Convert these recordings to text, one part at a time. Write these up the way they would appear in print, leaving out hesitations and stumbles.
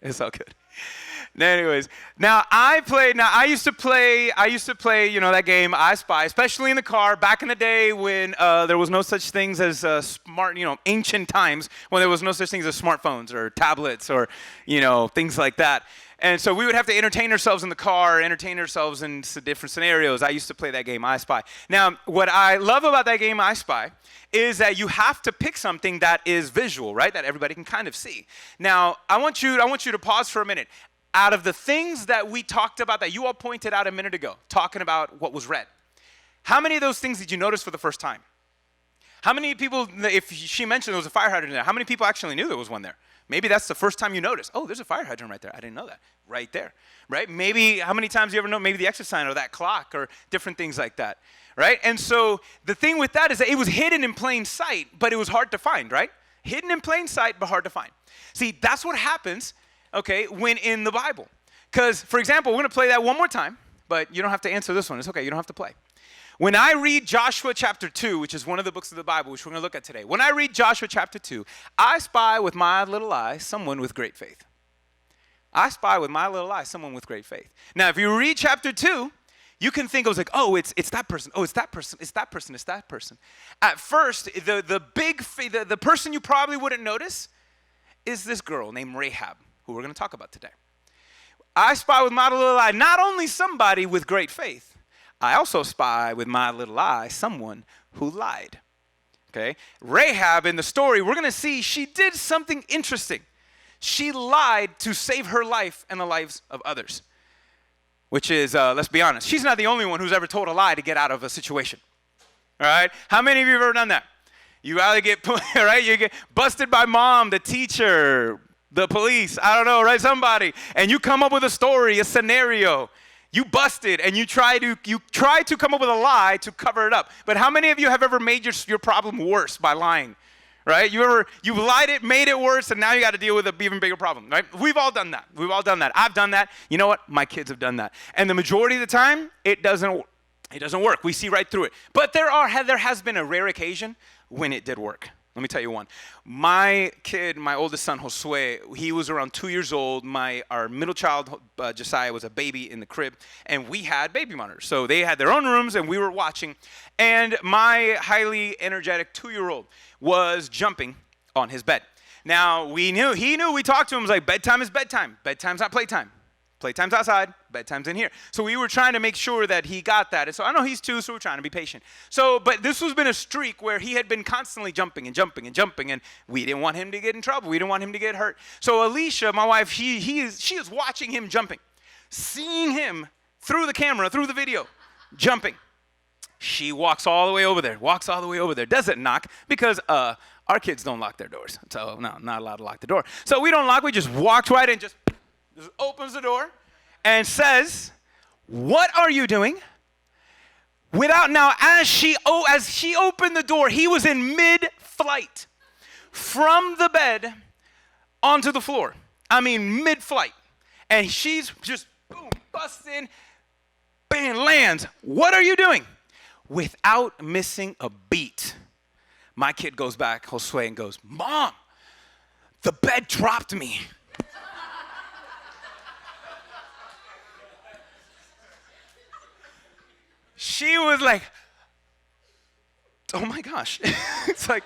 It's all good. Anyways, I used to play, that game, I Spy, especially in the car back in the day when there was no such things as ancient times when there was no such things as smartphones or tablets or, things like that. And so we would have to entertain ourselves in the car, entertain ourselves in different scenarios. I used to play that game, I Spy. Now, what I love about that game, I Spy, is that you have to pick something that is visual, right? That everybody can kind of see. Now, I want you to pause for a minute. Out of the things that we talked about that you all pointed out a minute ago, talking about what was red, how many of those things did you notice for the first time? How many people, if she mentioned there was a fire hydrant there, how many people actually knew there was one there? Maybe that's the first time you noticed. Oh, there's a fire hydrant right there. I didn't know that. Right there, right? Maybe, how many times do you ever know, maybe the exit sign or that clock or different things like that, right? And so the thing with that is that it was hidden in plain sight, but it was hard to find, right? Hidden in plain sight, but hard to find. See, that's what happens, okay, when in the Bible. Because, for example, we're going to play that one more time, but you don't have to answer this one. It's okay. You don't have to play. When I read Joshua chapter 2, which is one of the books of the Bible, which we're going to look at today, when I read Joshua chapter 2, I spy with my little eye someone with great faith. I spy with my little eye someone with great faith. Now, if you read chapter 2, you can think, it's that person. Oh, it's that person. It's that person. It's that person. At first, the person you probably wouldn't notice is this girl named Rahab, who we're going to talk about today. I spy with my little eye not only somebody with great faith, I also spy with my little eye someone who lied. Okay? Rahab in the story, we're going to see she did something interesting. She lied to save her life and the lives of others. Which is, let's be honest, she's not the only one who's ever told a lie to get out of a situation. All right? How many of you have ever done that? You either get, right? You get busted by mom, the teacher, the police, I don't know, right? Somebody. And you come up with a story, a scenario. You busted and you try to come up with a lie to cover it up. But how many of you have ever made your problem worse by lying? Right? You lied it, made it worse, and now you got to deal with an even bigger problem, right? We've all done that. I've done that. You know what? My kids have done that. And the majority of the time, it doesn't work. We see right through it. But there has been a rare occasion when it did work. Let me tell you one. My kid, my oldest son, Josue, he was around 2 years old. Our middle child, Josiah, was a baby in the crib, and we had baby monitors. So they had their own rooms, and we were watching. And my highly energetic 2-year-old was jumping on his bed. Now, he knew, we talked to him, it was like, bedtime is bedtime. Bedtime's not playtime. Playtime's outside, bedtime's in here. So we were trying to make sure that he got that. And so I know he's 2, so we're trying to be patient. But this has been a streak where he had been constantly jumping and jumping and jumping, and we didn't want him to get in trouble. We didn't want him to get hurt. So Alicia, my wife, she is watching him jumping, seeing him through the camera, through the video, jumping. She walks all the way over there, doesn't knock, because our kids don't lock their doors. So no, not allowed to lock the door. So we don't lock, we just walked right in, just opens the door and says, "What are you doing?" As she opened the door, he was in mid-flight from the bed onto the floor. I mean, mid-flight. And she's just, boom, busts in, bam, lands. "What are you doing?" Without missing a beat, my kid goes back, Josue, and goes, "Mom, the bed dropped me." She was like, oh my gosh. It's like,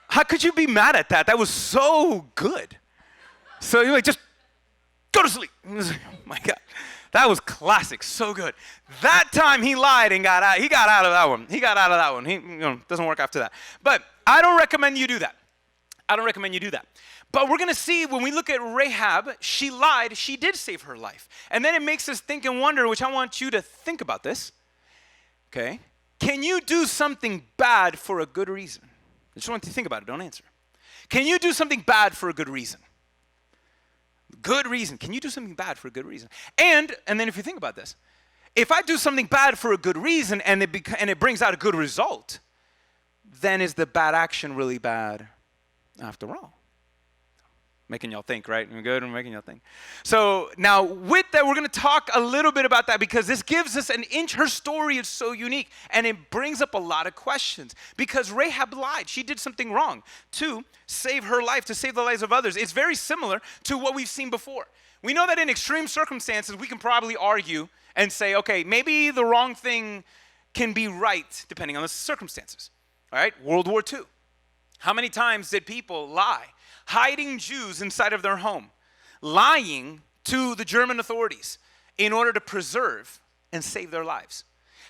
how could you be mad at that? That was so good. So you're like, just go to sleep. Oh my God. That was classic. So good. That time he lied and got out. He got out of that one. He doesn't work after that. But I don't recommend you do that. But we're going to see when we look at Rahab, she lied, she did save her life. And then it makes us think and wonder, which I want you to think about this. Okay? Can you do something bad for a good reason? I just want you to think about it, don't answer. Can you do something bad for a good reason? Good reason. Can you do something bad for a good reason? And then if you think about this, if I do something bad for a good reason and it brings out a good result, then is the bad action really bad after all? Making y'all think, right? We're good. We're making y'all think. So now with that, we're going to talk a little bit about that because this gives us an inch. Her story is so unique and it brings up a lot of questions because Rahab lied. She did something wrong to save her life, to save the lives of others. It's very similar to what we've seen before. We know that in extreme circumstances, we can probably argue and say, okay, maybe the wrong thing can be right depending on the circumstances. All right, World War II. How many times did people lie? Hiding Jews inside of their home, lying to the German authorities in order to preserve and save their lives.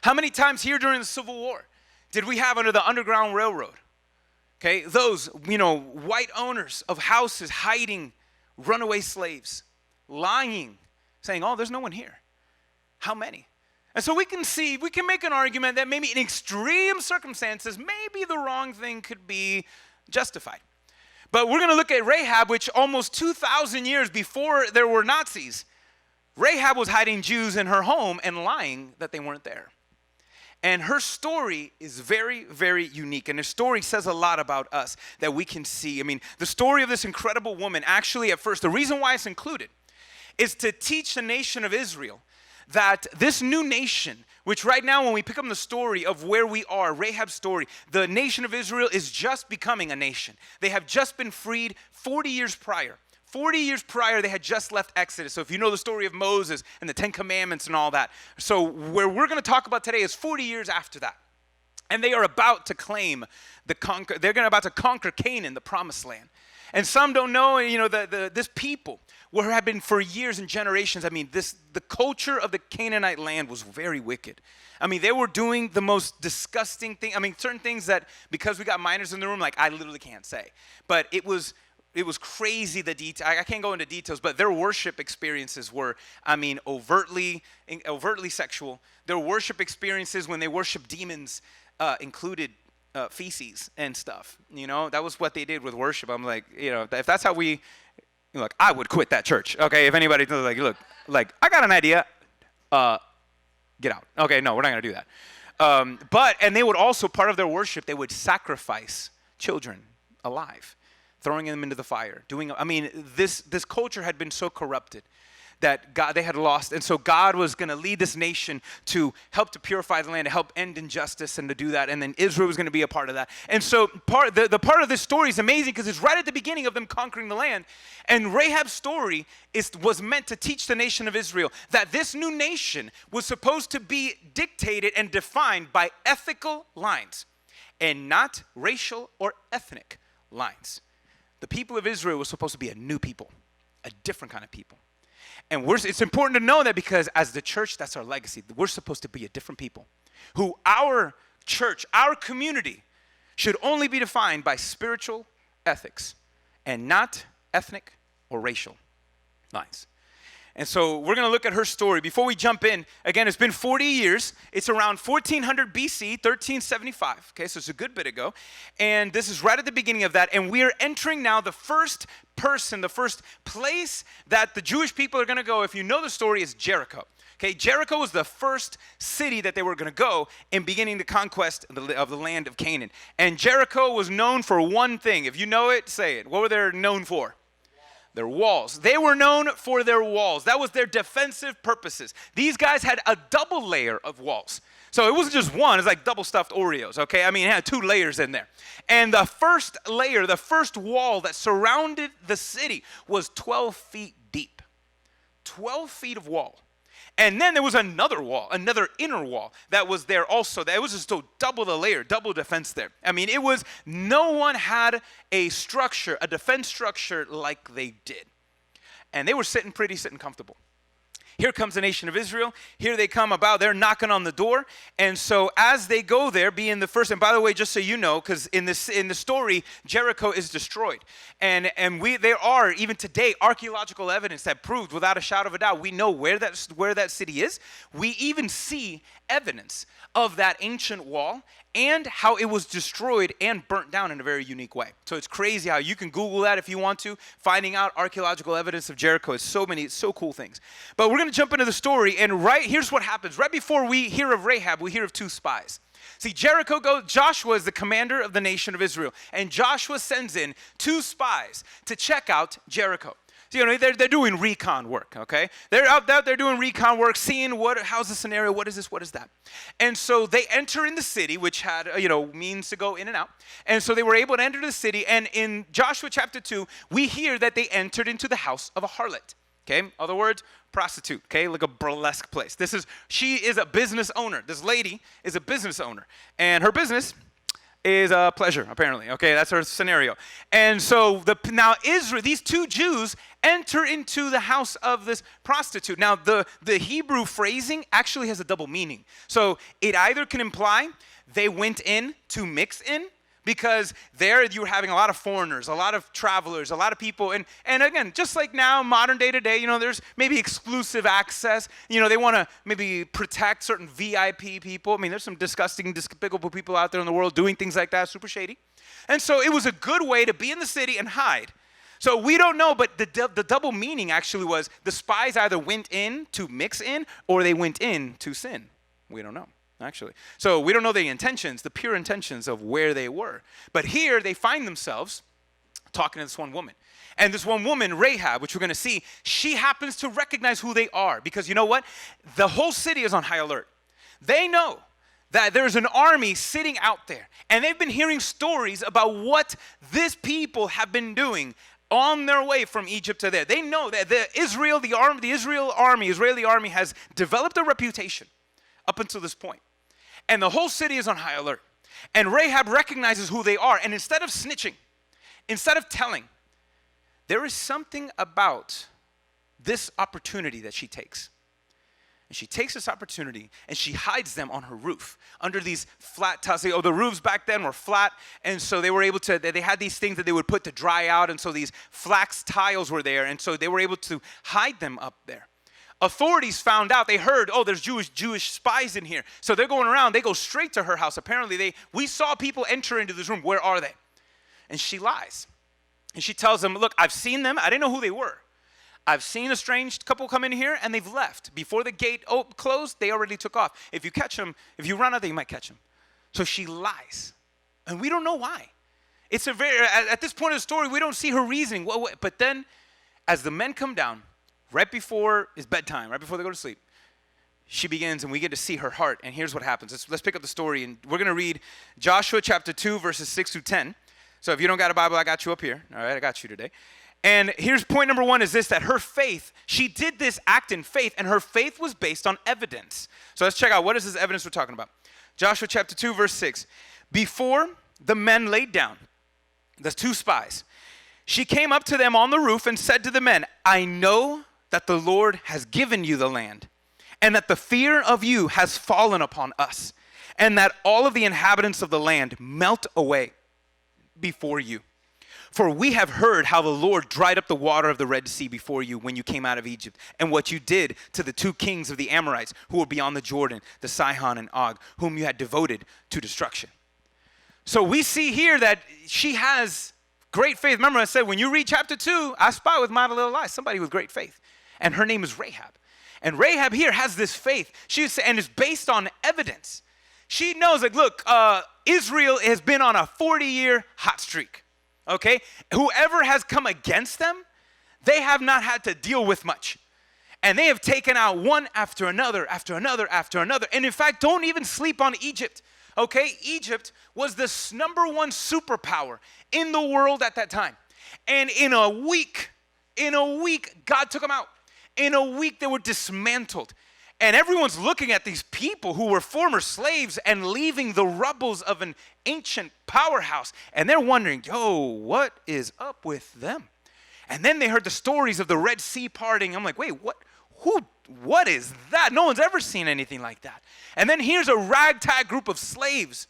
How many times here during the Civil War did we have under the Underground Railroad, okay, those, white owners of houses hiding runaway slaves, lying, saying, oh, there's no one here. How many? And so we can make an argument that maybe in extreme circumstances, maybe the wrong thing could be justified. But we're going to look at Rahab, which almost 2,000 years before there were Nazis, Rahab was hiding Jews in her home and lying that they weren't there. And her story is very, very unique. And her story says a lot about us that we can see. I mean, the story of this incredible woman, actually at first, the reason why it's included is to teach the nation of Israel that this new nation, which right now when we pick up the story of where we are, Rahab's story, the nation of Israel is just becoming a nation. They have just been freed 40 years prior. 40 years prior, they had just left Exodus. So if you know the story of Moses and the 10 Commandments and all that. So where we're going to talk about today is 40 years after that. And they are about to claim they're about to conquer Canaan, the promised land. And some don't know, this people have been for years and generations. I mean, the culture of the Canaanite land was very wicked. I mean, they were doing the most disgusting thing. I mean, certain things that, because we got minors in the room, like I literally can't say. But it was crazy, the detail. I can't go into details, but their worship experiences were, overtly sexual. Their worship experiences when they worshiped demons included feces and stuff. That was what they did with worship. I'm like, if that's how I would quit that church. Okay, if anybody look, I got an idea. Get out. Okay, no, we're not gonna do that. And they would also, part of their worship, they would sacrifice children alive, throwing them into the fire. This culture had been so corrupted that they had lost. And so God was going to lead this nation to help to purify the land, to help end injustice and to do that. And then Israel was going to be a part of that. And so the part of this story is amazing because it's right at the beginning of them conquering the land. And Rahab's story was meant to teach the nation of Israel that this new nation was supposed to be dictated and defined by ethical lines and not racial or ethnic lines. The people of Israel was supposed to be a new people, a different kind of people. And it's important to know that because as the church, that's our legacy. We're supposed to be a different people who our church, our community should only be defined by spiritual ethics and not ethnic or racial lines. And so we're going to look at her story. Before we jump in, again, it's been 40 years. It's around 1400 BC, 1375. Okay, so it's a good bit ago. And this is right at the beginning of that. And we are entering now the first place that the Jewish people are going to go, if you know the story, is Jericho. Okay, Jericho was the first city that they were going to go in beginning the conquest of the land of Canaan. And Jericho was known for one thing. If you know it, say it. What were they known for? Their walls. They were known for their walls. That was their defensive purposes. These guys had a double layer of walls. So it wasn't just one. It's like double stuffed Oreos, okay? It had 2 layers in there. And the first layer, the first wall that surrounded the city was 12 feet deep. 12 feet of wall. And then there was another wall, another inner wall that was there also. That was just double the layer, double defense there. No one had a structure, a defense structure like they did. And they were sitting comfortable. Here comes the nation of Israel. Here they come about. They're knocking on the door. And so as they go there, being the first, and by the way, just so you know, because in the story, Jericho is destroyed. And there are, even today, archaeological evidence that proved without a shadow of a doubt, we know where that city is. We even see evidence of that ancient wall and how it was destroyed and burnt down in a very unique way. So it's crazy how you can Google that if you want to, finding out archaeological evidence of Jericho. It's so cool things. But we're going going to jump into the story, and here's what happens. Right before we hear of Rahab, we hear of two spies. See, Joshua is the commander of the nation of Israel, and Joshua sends in two spies to check out Jericho. So, they're doing recon work, okay? They're out there doing recon work, seeing how's the scenario, what is this, what is that? And so they enter in the city, which had, means to go in and out. And so they were able to enter the city, and in Joshua chapter 2, we hear that they entered into the house of a harlot, okay? In other words, prostitute, okay? Like a burlesque place. She is a business owner. This lady is a business owner, and her business is pleasure, apparently. Okay, that's her scenario. And so now these two Jews enter into the house of this prostitute. Now the Hebrew phrasing actually has a double meaning. So it either can imply they went in to mix in, because there you were having a lot of foreigners, a lot of travelers, a lot of people. And again, just like now, modern day today, there's maybe exclusive access. They want to maybe protect certain VIP people. I mean, there's some disgusting, despicable people out there in the world doing things like that, super shady. And so it was a good way to be in the city and hide. So we don't know, but the double meaning actually was the spies either went in to mix in or they went in to sin. We don't know. Actually. So we don't know the pure intentions of where they were. But here they find themselves talking to this one woman. And this one woman, Rahab, which we're going to see, she happens to recognize who they are. Because you know what? The whole city is on high alert. They know that there's an army sitting out there. And they've been hearing stories about what this people have been doing on their way from Egypt to there. They know that the Israeli army has developed a reputation up until this point. And the whole city is on high alert. And Rahab recognizes who they are. And instead of snitching, instead of telling, there is something about this opportunity that she takes. And she takes this opportunity and she hides them on her roof under these flat tiles. The roofs back then were flat. And so they were able to, they had these things that they would put to dry out. And so these flax tiles were there. And so they were able to hide them up there. Authorities found out, they heard, there's Jewish spies in here. So they're going around, they go straight to her house. Apparently, we saw people enter into this room. Where are they? And she lies. And she tells them, look, I've seen them. I didn't know who they were. I've seen a strange couple come in here, and they've left. Before the gate closed, they already took off. If you catch them, if you run out there, you might catch them. So she lies. And we don't know why. At this point of the story, we don't see her reasoning. But then, as the men come down, right before it's bedtime, right before they go to sleep, she begins, and we get to see her heart. And here's what happens. Let's pick up the story, and we're going to read Joshua chapter 2, verses 6 through 10. So if you don't got a Bible, I got you up here. All right, I got you today. And here's point number one is this, that her faith, she did this act in faith, and her faith was based on evidence. So let's check out, what is this evidence we're talking about? Joshua chapter 2, verse 6. Before the men laid down, the two spies, she came up to them on the roof and said to the men, I know that the Lord has given you the land, and that the fear of you has fallen upon us, and that all of the inhabitants of the land melt away before you. For we have heard how the Lord dried up the water of the Red Sea before you when you came out of Egypt, and what you did to the two kings of the Amorites who were beyond the Jordan, the Sihon and Og, whom you had devoted to destruction. So we see here that she has great faith. Remember I said, when you read chapter 2, I spy with my little eye, somebody with great faith. And her name is Rahab. And Rahab here has this faith. And it's based on evidence. She knows, like, look, Israel has been on a 40-year hot streak. Okay? Whoever has come against them, they have not had to deal with much. And they have taken out one after another, after another, after another. And in fact, don't even sleep on Egypt. Okay? Egypt was the number one superpower in the world at that time. And in a week, God took them out. In a week, they were dismantled. And everyone's looking at these people who were former slaves and leaving the rubbles of an ancient powerhouse. And they're wondering, what is up with them? And then they heard the stories of the Red Sea parting. I'm like, wait, what is that? No one's ever seen anything like that. And then here's a ragtag group of slaves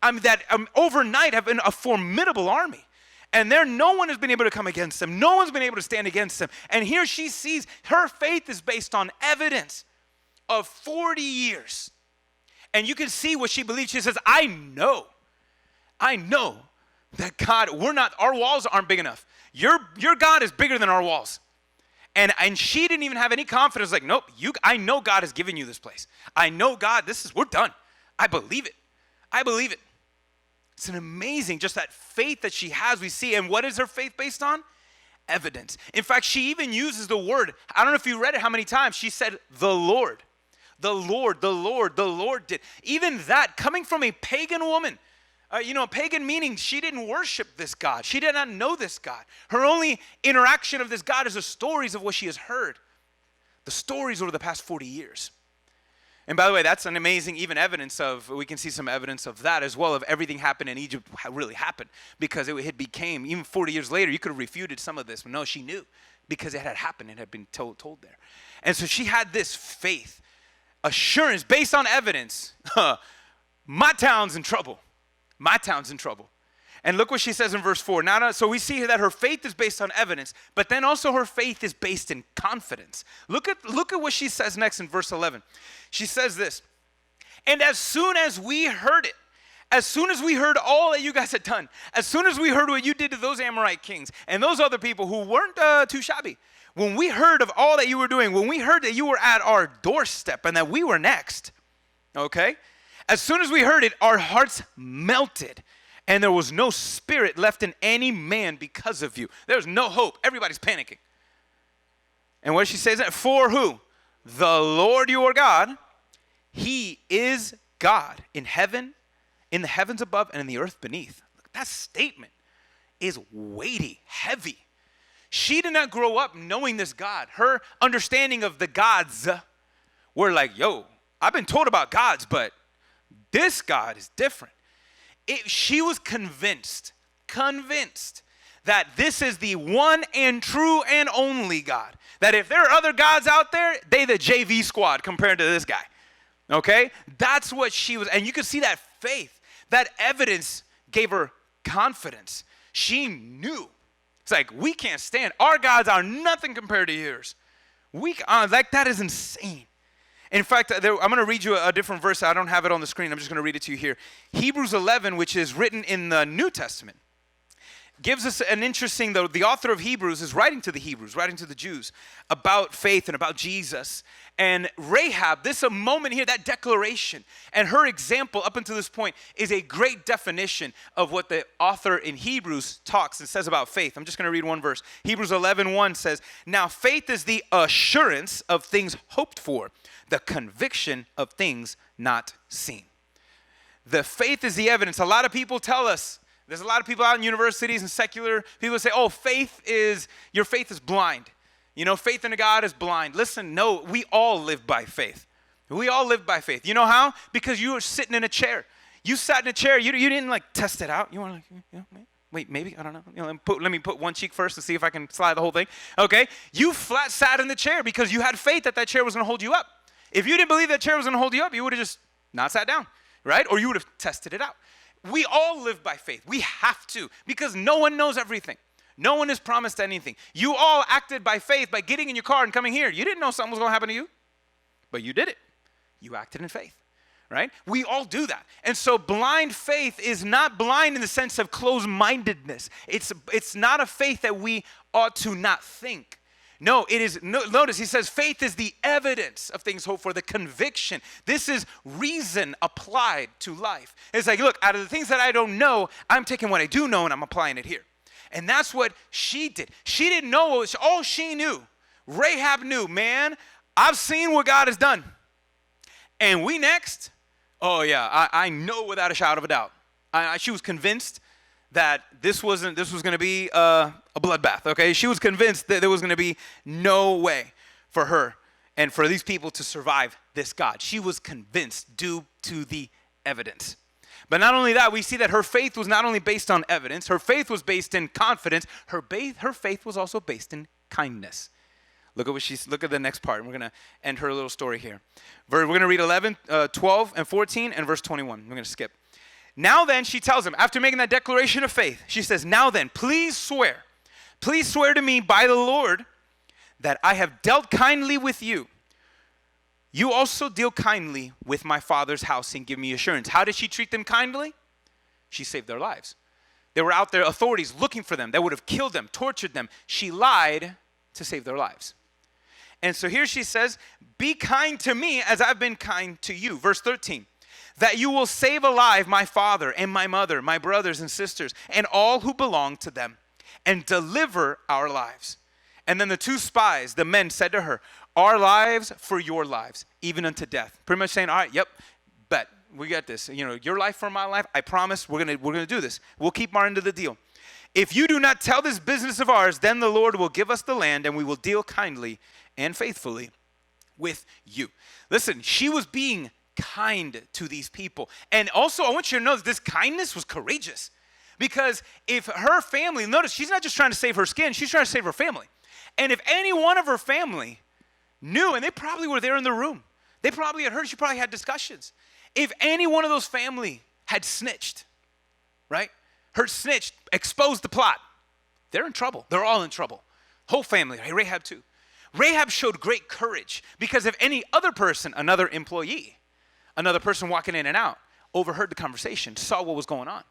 that overnight have been a formidable army. And no one has been able to come against them. No one's been able to stand against them. And here she sees her faith is based on evidence of 40 years. And you can see what she believes. She says, I know that God, our walls aren't big enough. Your God is bigger than our walls. And she didn't even have any confidence. Like, nope, I know God has given you this place. I know God, we're done. I believe it. I believe it. It's an amazing, just that faith that she has, we see. And what is her faith based on? Evidence. In fact, she even uses the word. I don't know if you read it how many times. She said, the Lord. The Lord, the Lord, the Lord did. Even that, coming from a pagan woman. Pagan meaning she didn't worship this God. She did not know this God. Her only interaction of this God is the stories of what she has heard. The stories over the past 40 years. And by the way, that's an amazing even evidence of, we can see some evidence of that as well, of everything happened in Egypt really happened. Because it became, even 40 years later, you could have refuted some of this. But no, she knew because it had happened. It had been told there. And so she had this faith, assurance based on evidence. My town's in trouble. My town's in trouble. And look what she says in verse 4. So we see that her faith is based on evidence, but then also her faith is based in confidence. Look at what she says next in verse 11. She says this, and as soon as we heard it, as soon as we heard all that you guys had done, as soon as we heard what you did to those Amorite kings and those other people who weren't too shabby, when we heard of all that you were doing, when we heard that you were at our doorstep and that we were next, okay? As soon as we heard it, our hearts melted, and there was no spirit left in any man because of you. There's no hope. Everybody's panicking. And what she says, for who? The Lord your God, he is God in heaven, in the heavens above, and in the earth beneath. That statement is weighty, heavy. She did not grow up knowing this God. Her understanding of the gods were like, yo, I've been told about gods, but this God is different. She was convinced that this is the one and true and only God. That if there are other gods out there, they the JV squad compared to this guy. Okay? That's what she was. And you can see that faith, that evidence gave her confidence. She knew. It's like, we can't stand. Our gods are nothing compared to yours. That is insane. In fact, I'm going to read you a different verse. I don't have it on the screen. I'm just going to read it to you here. Hebrews 11, which is written in the New Testament, gives us an interesting, the author of Hebrews is writing to the Hebrews, writing to the Jews about faith and about Jesus. And Rahab, this a moment here, that declaration, and her example up until this point is a great definition of what the author in Hebrews talks and says about faith. I'm just going to read one verse. Hebrews 11:1 says, now faith is the assurance of things hoped for, the conviction of things not seen. The faith is the evidence. A lot of people tell us, there's a lot of people out in universities and secular people say, oh, your faith is blind. Faith in a God is blind. Listen, no, we all live by faith. We all live by faith. You know how? Because you were sitting in a chair. You sat in a chair. You didn't test it out. You were wait, maybe, I don't know. Let me put one cheek first to see if I can slide the whole thing. Okay? You flat sat in the chair because you had faith that chair was going to hold you up. If you didn't believe that chair was going to hold you up, you would have just not sat down, right? Or you would have tested it out. We all live by faith. We have to, because no one knows everything. No one is promised anything. You all acted by faith by getting in your car and coming here. You didn't know something was going to happen to you, but you did it. You acted in faith, right? We all do that. And so blind faith is not blind in the sense of closed-mindedness. It's not a faith that we ought to not think. No, it is, notice he says faith is the evidence of things hoped for, the conviction. This is reason applied to life. It's like, look, out of the things that I don't know, I'm taking what I do know and I'm applying it here. And that's what she did. She didn't know all she knew. Rahab knew, man, I've seen what God has done. And we next, oh yeah, I know without a shadow of a doubt. She was convinced that this was going to be a bloodbath, okay? She was convinced that there was going to be no way for her and for these people to survive this God. She was convinced due to the evidence. But not only that, we see that her faith was not only based on evidence, her faith was based in confidence, her faith was also based in kindness. Look at the next part. We're going to end her little story here. We're going to read 11, 12, and 14, and verse 21. We're going to skip. Now then, she tells him, after making that declaration of faith, she says, now then, please swear to me by the Lord that I have dealt kindly with you. You also deal kindly with my father's house and give me assurance. How did she treat them kindly? She saved their lives. They were out there, authorities looking for them. They would have killed them, tortured them. She lied to save their lives. And so here she says, be kind to me as I've been kind to you. Verse 13, that you will save alive my father and my mother, my brothers and sisters, and all who belong to them, and deliver our lives. And then the two spies, the men, said to her, our lives for your lives, even unto death. Pretty much saying, all right, yep, bet, we got this. You know, your life for my life, I promise we're gonna do this. We'll keep our end of the deal. If you do not tell this business of ours, then the Lord will give us the land, and we will deal kindly and faithfully with you. Listen, she was being kind to these people. And also, I want you to know that this kindness was courageous. Because if her family, notice, she's not just trying to save her skin, she's trying to save her family. And if any one of her family knew, and they probably were there in the room, they probably had heard, she probably had discussions. If any one of those family had snitched, right? Her snitched, exposed the plot, they're in trouble. They're all in trouble. Whole family, Rahab too. Rahab showed great courage because if any other person, another employee, another person walking in and out, overheard the conversation, saw what was going on,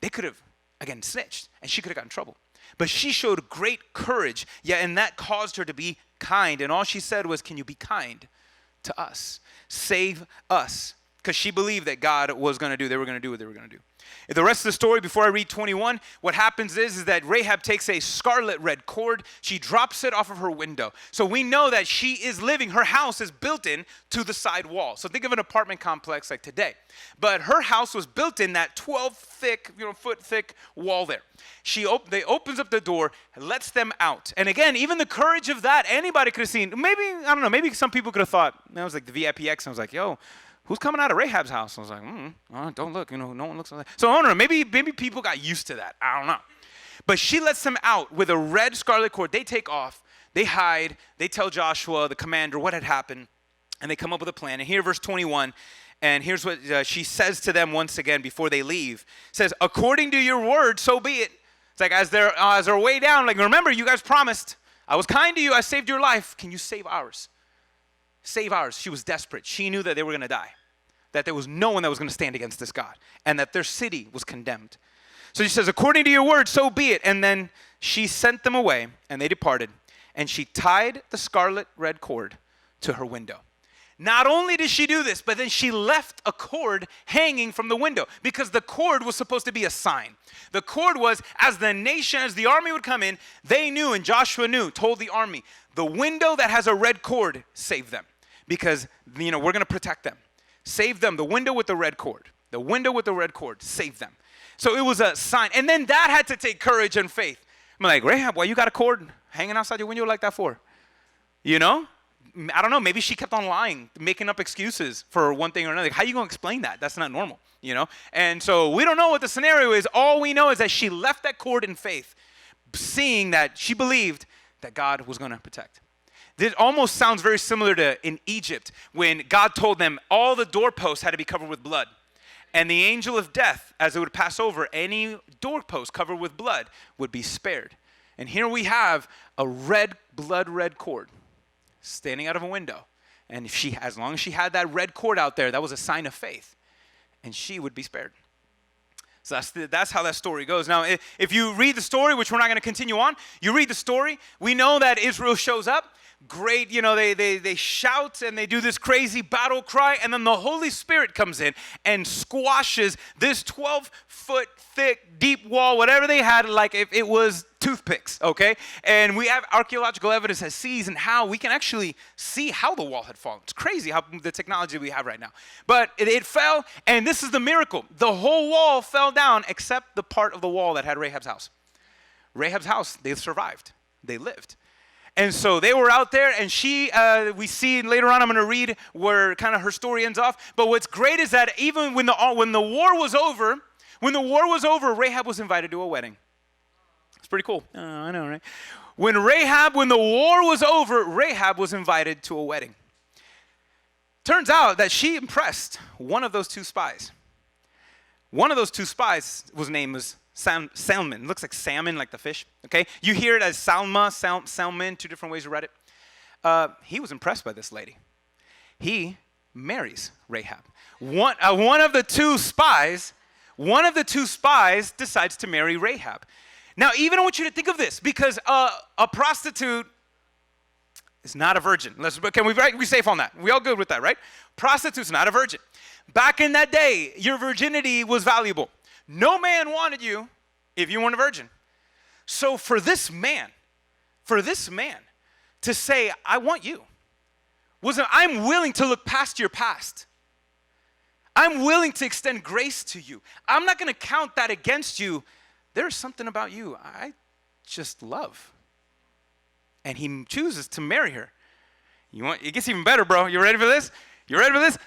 they could have, again, snitched, and she could have gotten in trouble. But she showed great courage, and that caused her to be kind. And all she said was, can you be kind to us? Save us. Because she believed that God was going to do, they were going to do what they were going to do. The rest of the story, before I read 21, what happens is that Rahab takes a scarlet red cord. She drops it off of her window. So we know that she is living, her house is built in to the side wall. So think of an apartment complex like today. But her house was built in that 12-foot thick wall there. They opens up the door, lets them out. And again, even the courage of that, anybody could have seen. Maybe, I don't know, maybe some people could have thought, that was like the VIPX, and I was like, yo, who's coming out of Rahab's house? I was like, don't look, no one looks like that. So I don't know, maybe people got used to that. I don't know. But she lets them out with a red scarlet cord. They take off, they hide, they tell Joshua, the commander, what had happened, and they come up with a plan. And here, verse 21, and here's what she says to them once again before they leave. It says, according to your word, so be it. It's like as they're way down, like, remember, you guys promised, I was kind to you, I saved your life. Can you save ours? Save ours. She was desperate. She knew that they were going to die, that there was no one that was going to stand against this God, and that their city was condemned. So she says, according to your word, so be it. And then she sent them away, and they departed, and she tied the scarlet red cord to her window. Not only did she do this, but then she left a cord hanging from the window because the cord was supposed to be a sign. The cord was, as the army would come in, they knew, and Joshua knew, told the army, the window that has a red cord, save them because, we're going to protect them. Save them, the window with the red cord. The window with the red cord, save them. So it was a sign. And then that had to take courage and faith. I'm like, Rahab, why you got a cord hanging outside your window like that for? I don't know, maybe she kept on lying, making up excuses for one thing or another. Like, how are you going to explain that? That's not normal, And so we don't know what the scenario is. All we know is that she left that cord in faith, seeing that she believed that God was going to protect. This almost sounds very similar to in Egypt when God told them all the doorposts had to be covered with blood. And the angel of death, as it would pass over, any doorpost covered with blood would be spared. And here we have a blood red cord standing out of a window. And as long as she had that red cord out there, that was a sign of faith. And she would be spared. So that's how that story goes. Now, if you read the story, which we're not going to continue on, you read the story, we know that Israel shows up. Great, they shout and they do this crazy battle cry, and then the Holy Spirit comes in and squashes this 12-foot thick, deep wall, whatever they had, like if it was toothpicks, okay? And we have archaeological evidence that sees and how we can actually see how the wall had fallen. It's crazy how the technology we have right now. But it fell, and this is the miracle. The whole wall fell down except the part of the wall that had Rahab's house. Rahab's house, they survived. They lived. And so they were out there, and we see later on, I'm going to read where kind of her story ends off. But what's great is that even when the war was over, Rahab was invited to a wedding. It's pretty cool. I know, right? When the war was over, Rahab was invited to a wedding. Turns out that she impressed one of those two spies. One of those two spies was named Salmon. Looks like salmon, like the fish. Okay, you hear it as salmon. Two different ways to read it. He was impressed by this lady. He marries Rahab. One of the two spies decides to marry Rahab. Now, even I want you to think of this because a prostitute is not a virgin. Can we safe on that? We all good with that, right? Prostitute's not a virgin. Back in that day, your virginity was valuable. No man wanted you if you weren't a virgin. So for this man to say, I want you, I'm willing to look past your past. I'm willing to extend grace to you. I'm not going to count that against you. There's something about you I just love. And he chooses to marry her. It gets even better, bro. You ready for this?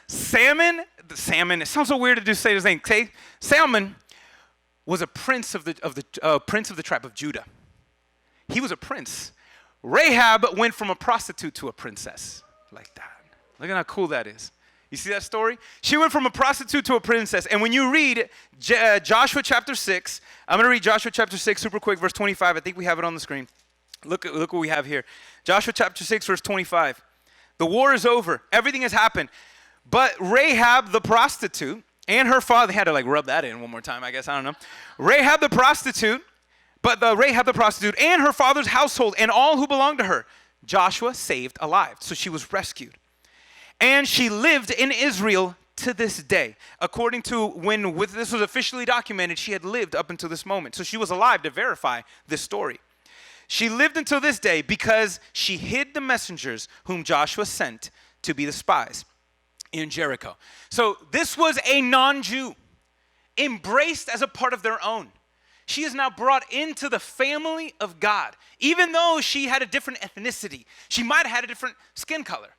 Salmon, it sounds so weird to say his name. Salmon was a prince of the tribe of Judah. He was a prince. Rahab went from a prostitute to a princess. Like that. Look at how cool that is. You see that story? She went from a prostitute to a princess. And when you read Joshua chapter 6, I'm going to read Joshua chapter 6 super quick, verse 25. I think we have it on the screen. Look what we have here. Joshua chapter 6, verse 25. The war is over. Everything has happened. But Rahab the prostitute and her father, they had to rub that in one more time, I guess. I don't know. Rahab the prostitute and her father's household and all who belonged to her, Joshua saved alive. So she was rescued. And she lived in Israel to this day. According to when this was officially documented, she had lived up until this moment. So she was alive to verify this story. She lived until this day because she hid the messengers whom Joshua sent to be the spies in Jericho. So this was a non-Jew, embraced as a part of their own. She is now brought into the family of God. Even though she had a different ethnicity, she might have had a different skin color,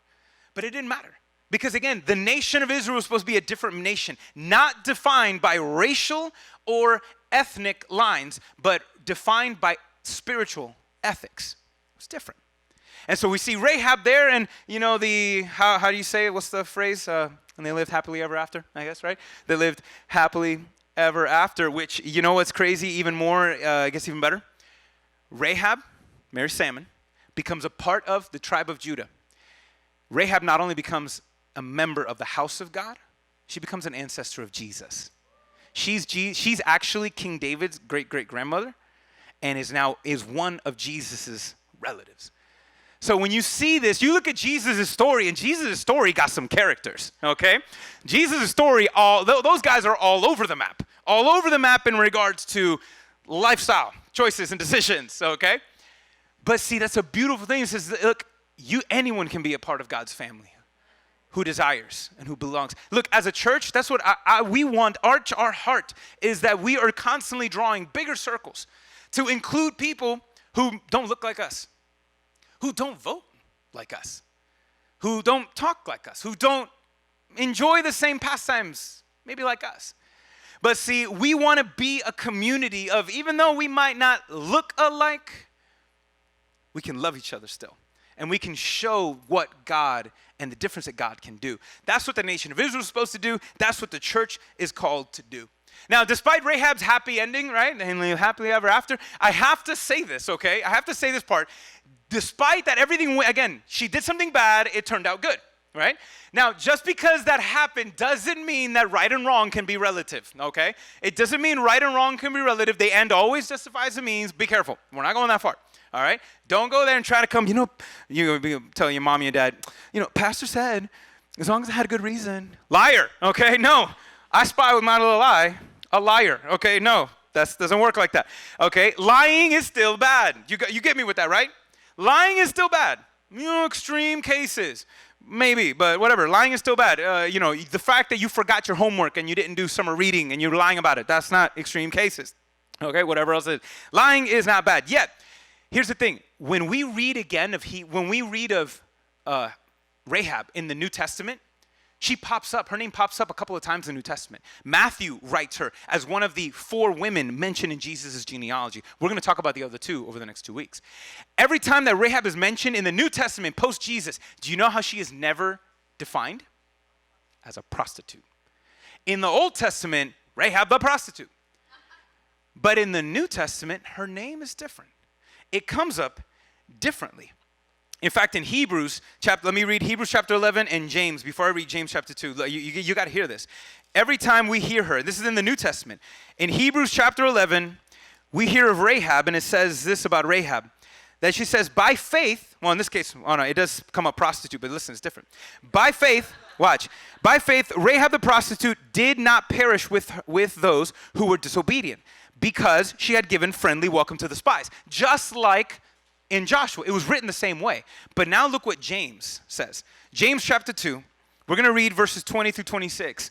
but it didn't matter. Because again, the nation of Israel was supposed to be a different nation, not defined by racial or ethnic lines, but defined by spiritual ethics. It was different. And so we see Rahab there, and how do you say it? What's the phrase? And they lived happily ever after, I guess, right? They lived happily ever after, which, what's crazy even more, I guess even better? Rahab, Mary Salmon, becomes a part of the tribe of Judah. Rahab not only becomes a member of the house of God, she becomes an ancestor of Jesus. She's actually King David's great-great-grandmother, and is one of Jesus's relatives. So when you see this, you look at Jesus' story, and Jesus' story got some characters, okay? Jesus' story, those guys are all over the map. All over the map in regards to lifestyle, choices, and decisions, okay? But see, that's a beautiful thing. It says, look, anyone can be a part of God's family who desires and who belongs. Look, as a church, that's what we want. Our heart is that we are constantly drawing bigger circles to include people who don't look like us, who don't vote like us, who don't talk like us, who don't enjoy the same pastimes maybe like us. But see, we want to be a community of, even though we might not look alike, we can love each other still. And we can show what God and the difference that God can do. That's what the nation of Israel is supposed to do. That's what the church is called to do. Now, despite Rahab's happy ending, right, and live happily ever after, I have to say this, okay? I have to say this part. Despite that everything, again, she did something bad, it turned out good, right? Now, just because that happened doesn't mean that right and wrong can be relative, okay? It doesn't mean right and wrong can be relative. The end always justifies the means. Be careful. We're not going that far. All right? Don't go there and try to come, you tell your mommy and dad, pastor said, as long as I had a good reason. Liar, okay? No. I spy with my little eye. A liar, okay? No, that doesn't work like that, okay? Lying is still bad. You get me with that, right? Lying is still bad. Extreme cases, maybe, but whatever. Lying is still bad. The fact that you forgot your homework and you didn't do summer reading and you're lying about it, that's not extreme cases, okay? Whatever else it is. Lying is not bad. Yet, here's the thing. When we read of Rahab in the New Testament, she pops up. Her name pops up a couple of times in the New Testament. Matthew writes her as one of the 4 women mentioned in Jesus' genealogy. We're going to talk about the other 2 over the next 2 weeks. Every time that Rahab is mentioned in the New Testament post-Jesus, do you know how she is never defined? As a prostitute. In the Old Testament, Rahab the prostitute. But in the New Testament, her name is different. It comes up differently. In fact, in let me read Hebrews chapter 11 and James before I read James chapter 2. You got to hear this. Every time we hear her, this is in the New Testament. In Hebrews chapter 11, we hear of Rahab, and it says this about Rahab. that she says, by faith, well, in this case, oh no, it does come up prostitute, but listen, it's different. By faith, watch, by faith, Rahab the prostitute did not perish with those who were disobedient, because she had given friendly welcome to the spies. Just like in Joshua, it was written the same way. But now look what James says. James chapter 2, we're going to read verses 20 through 26.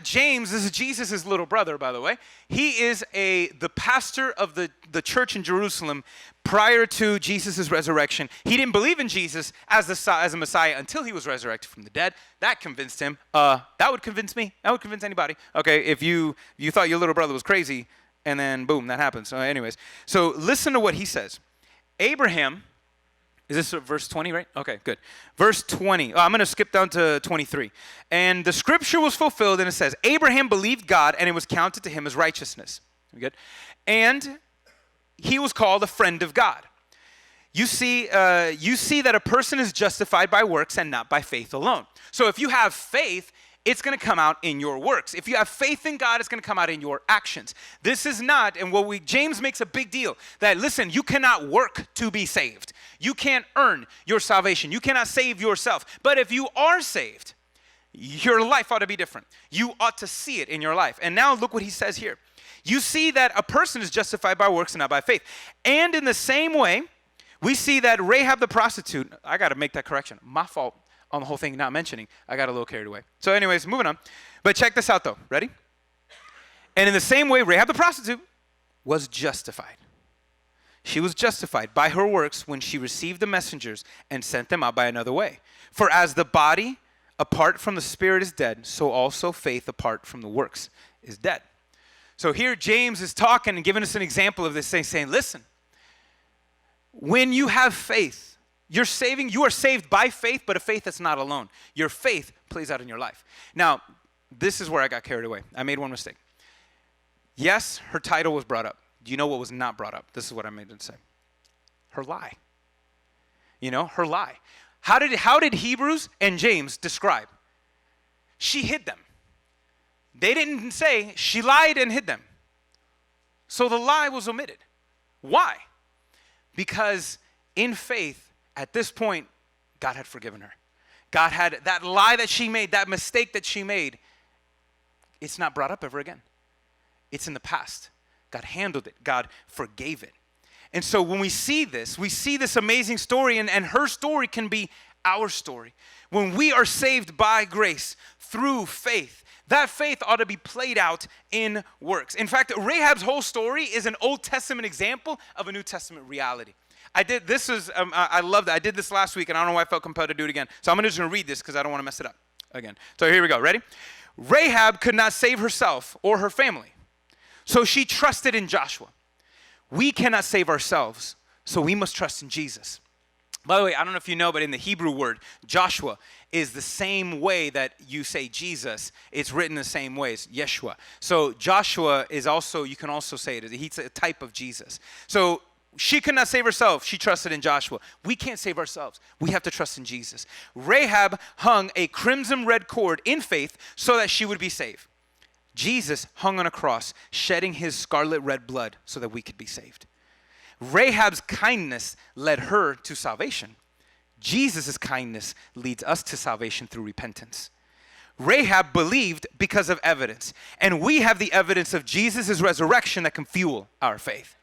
James, this is Jesus' little brother, by the way. He is the pastor of the church in Jerusalem prior to Jesus' resurrection. He didn't believe in Jesus as a Messiah until he was resurrected from the dead. That convinced him. That would convince me. That would convince anybody. Okay, if you thought your little brother was crazy, and then boom, that happens. So anyways, so listen to what he says. Abraham, is this verse 20, right? Okay, good. Verse 20. I'm going to skip down to 23. And the scripture was fulfilled, and it says, Abraham believed God, and it was counted to him as righteousness. Good. And he was called a friend of God. You see that a person is justified by works and not by faith alone. So if you have faith, it's going to come out in your works. If you have faith in God, it's going to come out in your actions. This is not, and James makes a big deal, that listen, you cannot work to be saved. You can't earn your salvation. You cannot save yourself. But if you are saved, your life ought to be different. You ought to see it in your life. And now look what he says here. You see that a person is justified by works and not by faith. And in the same way, we see that Rahab the prostitute, I got to make that correction. My fault. On the whole thing not mentioning, I got a little carried away. So anyways, moving on. But check this out though, ready? And in the same way, Rahab the prostitute was justified. She was justified by her works when she received the messengers and sent them out by another way. For as the body apart from the spirit is dead, so also faith apart from the works is dead. So here James is talking and giving us an example of this thing, saying, listen, when you have faith, you are saved by faith, but a faith that's not alone. Your faith plays out in your life. Now, this is where I got carried away. I made one mistake. Yes, her title was brought up. Do you know what was not brought up? This is what I made it say. Her lie. You know, her lie. How did Hebrews and James describe? She hid them. They didn't say she lied and hid them. So the lie was omitted. Why? Because in faith, at this point, God had forgiven her. God had that lie that she made, that mistake that she made, it's not brought up ever again. It's in the past. God handled it. God forgave it. And so when we see this amazing story, and her story can be our story. When we are saved by grace through faith, that faith ought to be played out in works. In fact, Rahab's whole story is an Old Testament example of a New Testament reality. I love that. I did this last week, and I don't know why I felt compelled to do it again. So I'm just going to read this because I don't want to mess it up again. So here we go. Ready? Rahab could not save herself or her family, so she trusted in Joshua. We cannot save ourselves, so we must trust in Jesus. By the way, I don't know if you know, but in the Hebrew word, Joshua is the same way that you say Jesus. It's written the same ways, Yeshua. So Joshua is also, you can also say it, he's a type of Jesus. So she could not save herself. She trusted in Joshua. We can't save ourselves. We have to trust in Jesus. Rahab hung a crimson red cord in faith so that she would be saved. Jesus hung on a cross, shedding his scarlet red blood so that we could be saved. Rahab's kindness led her to salvation. Jesus' kindness leads us to salvation through repentance. Rahab believed because of evidence, and we have the evidence of Jesus' resurrection that can fuel our faith.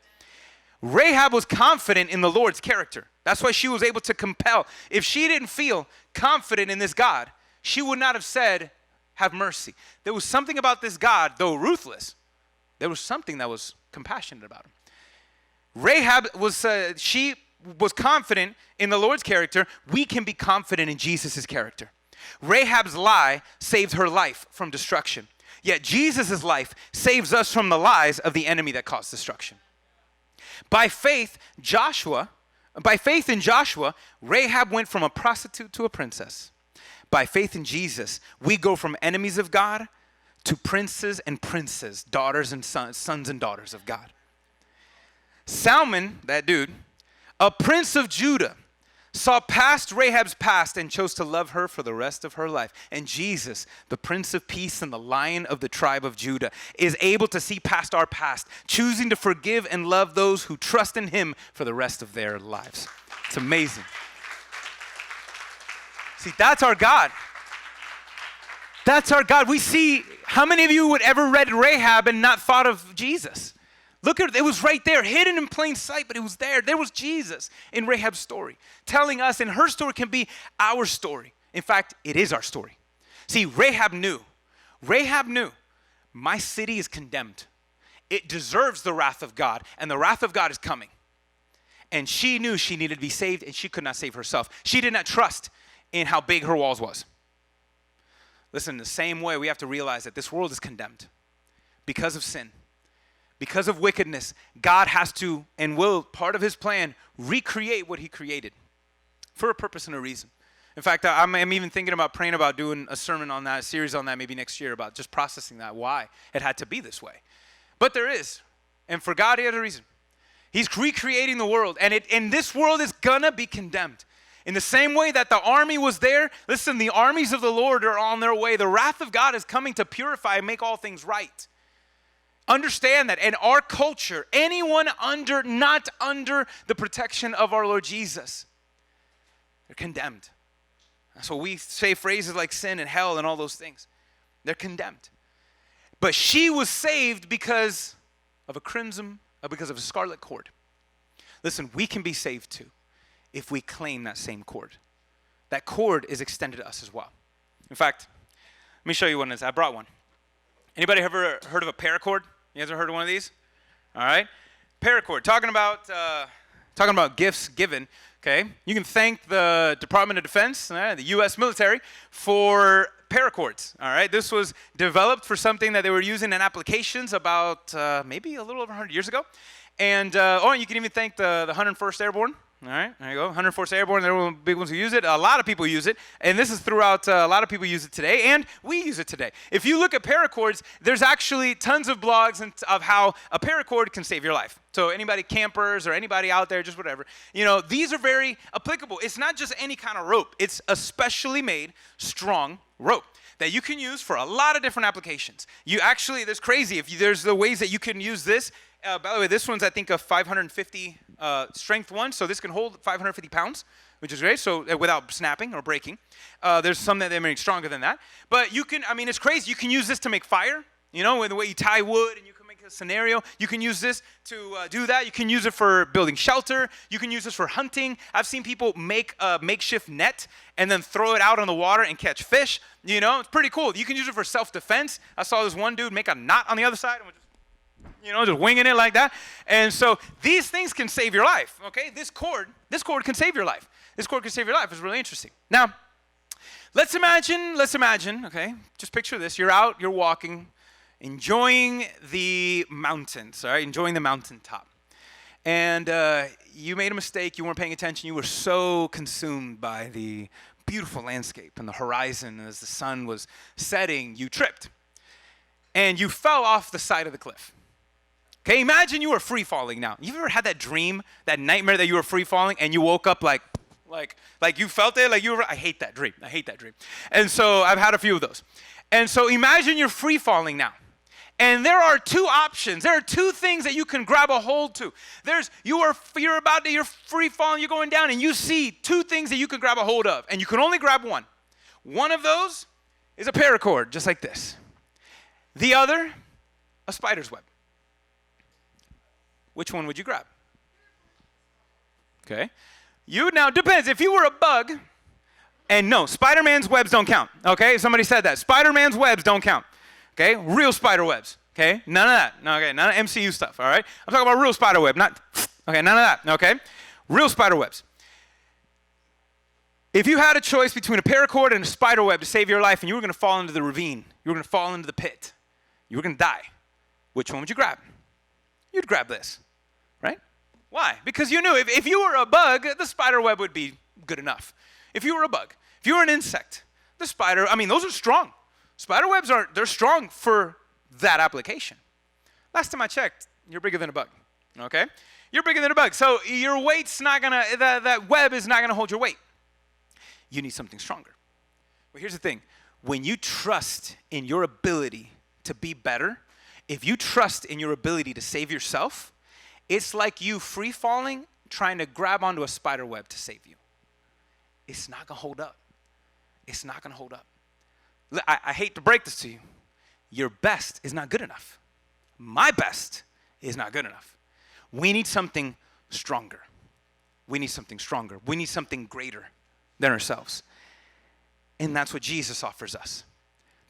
Rahab was confident in the Lord's character. That's why she was able to compel. If she didn't feel confident in this God, she would not have said, have mercy. There was something about this God, though ruthless, there was something that was compassionate about him. Rahab she was confident in the Lord's character. We can be confident in Jesus' character. Rahab's lie saved her life from destruction. Yet Jesus' life saves us from the lies of the enemy that caused destruction. By faith in Joshua, Rahab went from a prostitute to a princess. By faith in Jesus, we go from enemies of God to princes and princesses, daughters and sons and daughters of God. Salmon, that dude, a prince of Judah, saw past Rahab's past and chose to love her for the rest of her life. And Jesus, the Prince of Peace and the Lion of the tribe of Judah, is able to see past our past, choosing to forgive and love those who trust in him for the rest of their lives. It's amazing. See, that's our God. That's our God. We see, how many of you would ever read Rahab and not thought of Jesus? Look at it, it was right there, hidden in plain sight, but it was there. There was Jesus in Rahab's story, telling us, and her story can be our story. In fact, it is our story. See, Rahab knew, my city is condemned. It deserves the wrath of God, and the wrath of God is coming. And she knew she needed to be saved, and she could not save herself. She did not trust in how big her walls was. Listen, in the same way, we have to realize that this world is condemned because of sin. Because of wickedness, God has to and will, part of his plan, recreate what he created for a purpose and a reason. In fact, I'm even thinking about praying about doing a sermon on that, a series on that maybe next year about just processing that, why it had to be this way. But there is. And for God, he had a reason. He's recreating the world. And this world is going to be condemned. In the same way that the army was there, listen, the armies of the Lord are on their way. The wrath of God is coming to purify and make all things right. Understand that in our culture, anyone not under the protection of our Lord Jesus, they're condemned. That's why we say phrases like sin and hell and all those things. They're condemned. But she was saved because of because of a scarlet cord. Listen, we can be saved too if we claim that same cord. That cord is extended to us as well. In fact, let me show you one of these. I brought one. Anybody ever heard of a paracord? You guys ever heard of one of these? All right. Paracord, talking about gifts given, okay? You can thank the Department of Defense, the U.S. military, for paracords, all right? This was developed for something that they were using in applications about maybe a little over 100 years ago. And you can even thank the 101st Airborne. All right, there you go. 104th Airborne, they're one of the big ones who use it. A lot of people use it, and this is throughout, a lot of people use it today, and we use it today. If you look at paracords, there's actually tons of blogs of how a paracord can save your life. So anybody, campers or anybody out there, just whatever, these are very applicable. It's not just any kind of rope. It's a specially made, strong rope that you can use for a lot of different applications. There's crazy. There's the ways that you can use this. By the way, this one's, I think, a 550 strength one, so this can hold 550 pounds, which is great, so without snapping or breaking. There's some that they make stronger than that. But you can, it's crazy. You can use this to make fire, with the way you tie wood, and you can make a scenario. You can use this to do that. You can use it for building shelter. You can use this for hunting. I've seen people make a makeshift net and then throw it out on the water and catch fish. It's pretty cool. You can use it for self-defense. I saw this one dude make a knot on the other side and just winging it like that. And so these things can save your life, okay? This cord can save your life. This cord can save your life. It's really interesting. Now, let's imagine, okay? Just picture this. You're out, you're walking, enjoying the mountains, all right? Enjoying the mountaintop. And you made a mistake. You weren't paying attention. You were so consumed by the beautiful landscape and the horizon. As the sun was setting, you tripped. And you fell off the side of the cliff. Okay, imagine you were free falling now. You've ever had that dream, that nightmare that you were free falling and you woke up like you felt it, like you were, I hate that dream. And so I've had a few of those. And so imagine you're free falling now. And there are two options. There are two things that you can grab a hold to. You're free falling, you're going down, and you see two things that you can grab a hold of. And you can only grab one. One of those is a paracord, just like this. The other, a spider's web. Which one would you grab? Okay. Now, depends. If you were a bug, and no, Spider-Man's webs don't count. Okay, somebody said that. Spider-Man's webs don't count. Okay, real spider webs. Okay, none of that. No, okay, none of MCU stuff, all right? I'm talking about real spider web, none of that, okay? Real spider webs. If you had a choice between a paracord and a spider web to save your life and you were going to fall into the ravine, you were going to fall into the pit, you were going to die, which one would you grab? You'd grab this, right? Why? Because you knew if you were a bug, the spider web would be good enough. If you were a bug, if you were an insect, the spider, those are strong. Spider webs they're strong for that application. Last time I checked, you're bigger than a bug, okay? You're bigger than a bug. So your weight's not going to, that web is not going to hold your weight. You need something stronger. But here's the thing. When you trust in your ability to be better, if you trust in your ability to save yourself, it's like you free falling, trying to grab onto a spider web to save you. It's not going to hold up. It's not going to hold up. I hate to break this to you. Your best is not good enough. My best is not good enough. We need something stronger. We need something stronger. We need something greater than ourselves. And that's what Jesus offers us.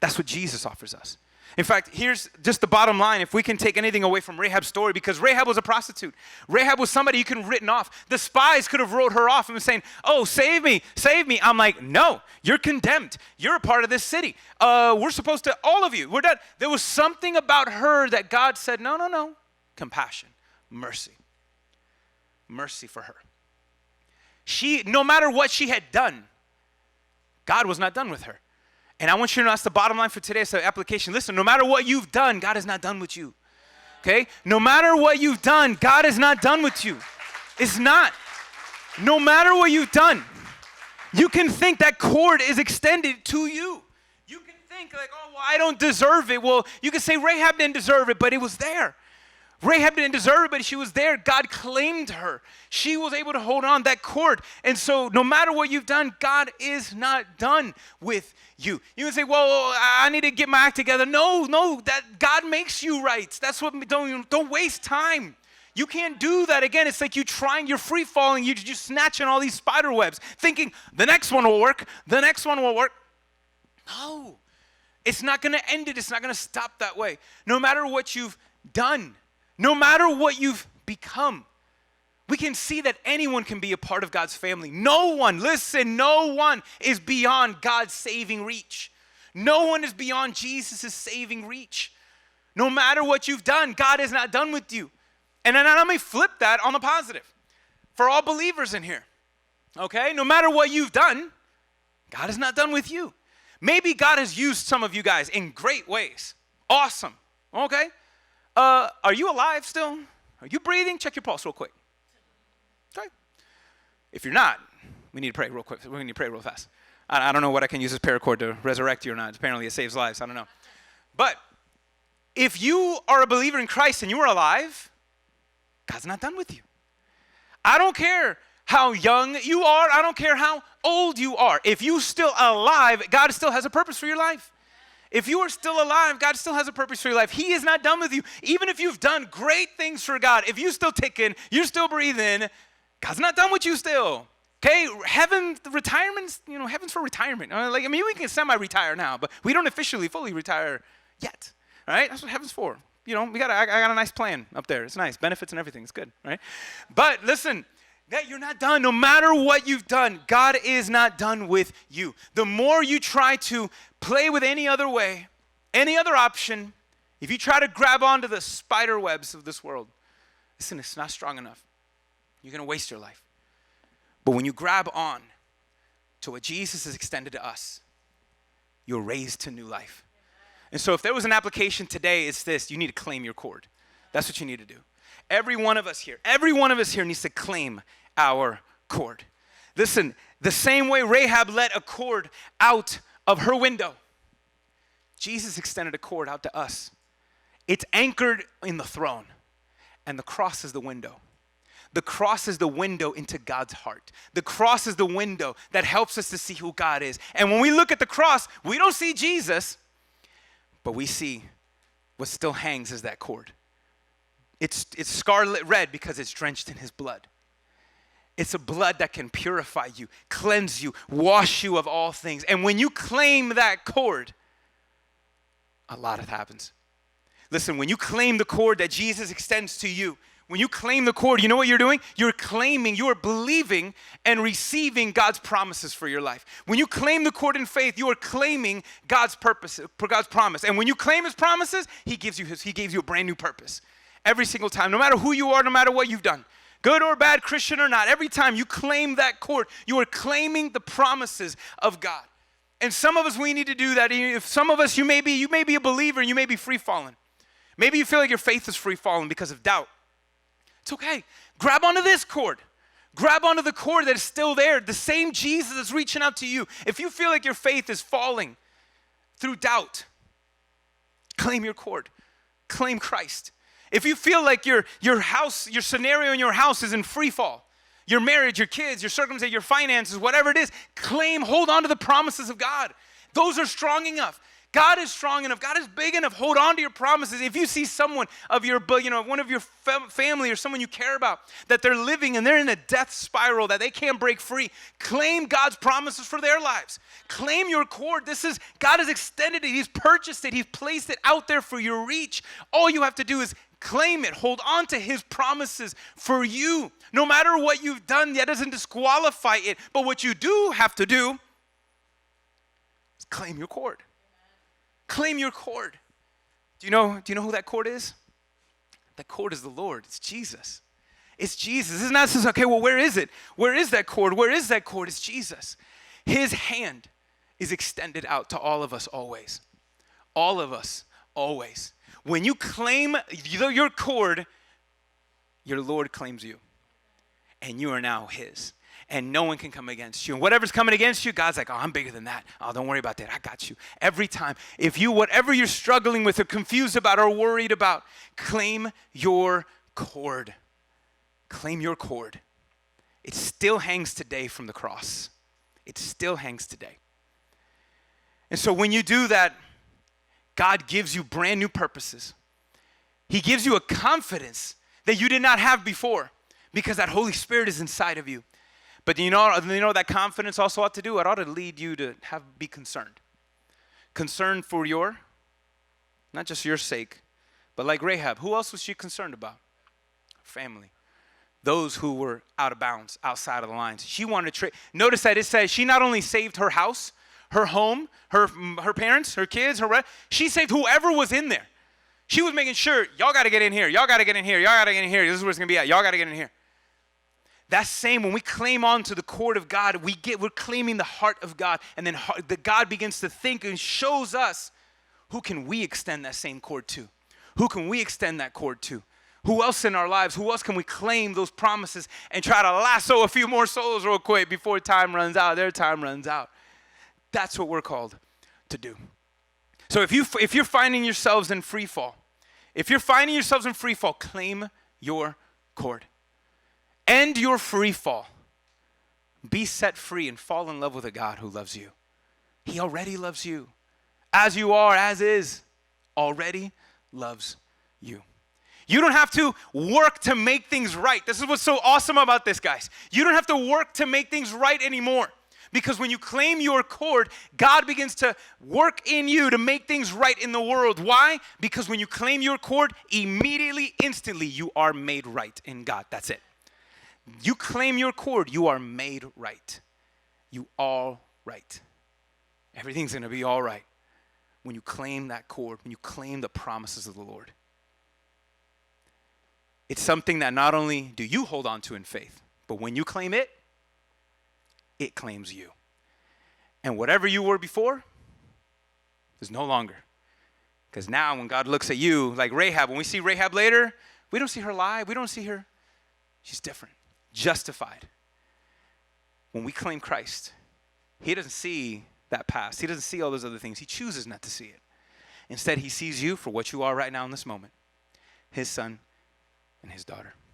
That's what Jesus offers us. In fact, here's just the bottom line. If we can take anything away from Rahab's story, because Rahab was a prostitute. Rahab was somebody you could have written off. The spies could have wrote her off and was saying, oh, save me, save me. I'm like, no, you're condemned. You're a part of this city. We're supposed to, all of you, we're done. There was something about her that God said, no, no, no. Compassion, mercy. Mercy for her. She, no matter what she had done, God was not done with her. And I want you to know that's the bottom line for today's application. Listen, no matter what you've done, God is not done with you. Okay? No matter what you've done, God is not done with you. It's not. No matter what you've done, you can think that cord is extended to you. You can think like, oh, well, I don't deserve it. Well, you can say Rahab didn't deserve it, but it was there. Rahab didn't deserve it, but she was there. God claimed her. She was able to hold on that cord. And so no matter what you've done, God is not done with you. You can say, well, I need to get my act together. No, that God makes you right. That's what, don't waste time. You can't do that. Again, it's like you're free falling, you're just snatching all these spider webs, thinking the next one will work, the next one will work. No, it's not going to end it. It's not going to stop that way. No matter what you've done, no matter what you've become, we can see that anyone can be a part of God's family. No one, listen, no one is beyond God's saving reach. No one is beyond Jesus' saving reach. No matter what you've done, God is not done with you. And then let me flip that on the positive for all believers in here. Okay? No matter what you've done, God is not done with you. Maybe God has used some of you guys in great ways. Awesome. Okay? Are you alive still? Are you breathing? Check your pulse real quick. Okay. If you're not, we need to pray real quick. We need to pray real fast. I don't know what I can use this paracord to resurrect you or not. Apparently it saves lives. I don't know. But if you are a believer in Christ and you are alive, God's not done with you. I don't care how young you are. I don't care how old you are. If you're still alive, God still has a purpose for your life. If you are still alive, God still has a purpose for your life. He is not done with you. Even if you've done great things for God, if you're still ticking, you're still breathing, God's not done with you still. Okay? Heaven, retirement's, heaven's for retirement. We can semi-retire now, but we don't officially fully retire yet. All right? That's what heaven's for. I got a nice plan up there. It's nice. Benefits and everything. It's good, right? But listen, that you're not done. No matter what you've done, God is not done with you. The more you try to play with any other way, any other option, if you try to grab onto the spider webs of this world, listen, it's not strong enough. You're going to waste your life. But when you grab on to what Jesus has extended to us, you're raised to new life. And so if there was an application today, it's this: you need to claim your cord. That's what you need to do. Every one of us here needs to claim our cord. Listen, the same way Rahab let a cord out of her window, Jesus extended a cord out to us. It's anchored in the throne, and the cross is the window. The cross is the window into God's heart. The cross is the window that helps us to see who God is. And when we look at the cross, we don't see Jesus, but we see what still hangs as that cord. It's scarlet red because it's drenched in his blood. It's a blood that can purify you, cleanse you, wash you of all things. And when you claim that cord, a lot happens. Listen, when you claim the cord that Jesus extends to you, when you claim the cord, you know what you're doing? You're claiming, you are believing and receiving God's promises for your life. When you claim the cord in faith, you are claiming God's purpose, God's promise. And when you claim his promises, he gives you a brand new purpose. Every single time, no matter who you are, no matter what you've done, good or bad, Christian or not, every time you claim that cord, you are claiming the promises of God. And some of us, we need to do that. If some of us, you may be a believer, and you may be free falling. Maybe you feel like your faith is free falling because of doubt. It's okay. Grab onto this cord. Grab onto the cord that is still there. The same Jesus is reaching out to you. If you feel like your faith is falling through doubt, claim your cord. Claim Christ. If you feel like your house, your scenario in your house is in free fall, your marriage, your kids, your circumstances, your finances, whatever it is, hold on to the promises of God. Those are strong enough. God is strong enough. God is big enough. Hold on to your promises. If you see someone of your, one of your family or someone you care about, that they're living and they're in a death spiral that they can't break free, claim God's promises for their lives. Claim your cord. God has extended it. He's purchased it. He's placed it out there for your reach. All you have to do is claim it. Hold on to his promises for you. No matter what you've done, that doesn't disqualify it. But what you do have to do is claim your cord. Claim your cord. Do you know who that cord is? That cord is the Lord. It's Jesus. It's Jesus. It's not just, okay, well, where is it? Where is that cord? Where is that cord? It's Jesus. His hand is extended out to all of us always. All of us always. When you claim your cord, your Lord claims you. And you are now his. And no one can come against you. And whatever's coming against you, God's like, oh, I'm bigger than that. Oh, don't worry about that. I got you. Every time. Whatever you're struggling with or confused about or worried about, claim your cord. Claim your cord. It still hangs today from the cross. It still hangs today. And so when you do that, God gives you brand new purposes. He gives you a confidence that you did not have before because that Holy Spirit is inside of you. But you know that confidence also ought to do? It ought to lead you to be concerned. Concerned for not just your sake, but like Rahab, who else was she concerned about? Her family. Those who were out of bounds, outside of the lines. She wanted to trade. Notice that it says she not only saved her house, her home, her parents, her kids, she saved whoever was in there. She was making sure, y'all got to get in here. Y'all got to get in here. Y'all got to get in here. This is where it's going to be at. Y'all got to get in here. That same, when we claim on to the cord of God, we're claiming the heart of God. And then God begins to think and shows us, who can we extend that same cord to? Who can we extend that cord to? Who else in our lives? Who else can we claim those promises and try to lasso a few more souls real quick before time runs out, their time runs out? That's what we're called to do. So if you're finding yourselves in free fall, claim your cord. End your free fall. Be set free and fall in love with a God who loves you. He already loves you. As you are, as is, already loves you. You don't have to work to make things right. This is what's so awesome about this, guys. You don't have to work to make things right anymore. Because when you claim your cord, God begins to work in you to make things right in the world. Why? Because when you claim your cord, immediately, instantly, you are made right in God. That's it. You claim your cord, you are made right. You all right. Everything's going to be all right when you claim that cord, when you claim the promises of the Lord. It's something that not only do you hold on to in faith, but when you claim it, it claims you. And whatever you were before is no longer. Because now when God looks at you, like Rahab, when we see Rahab later, we don't see her lie. We don't see her. She's different. Justified. When we claim Christ, he doesn't see that past. He doesn't see all those other things. He chooses not to see it. Instead, he sees you for what you are right now in this moment. His son and his daughter.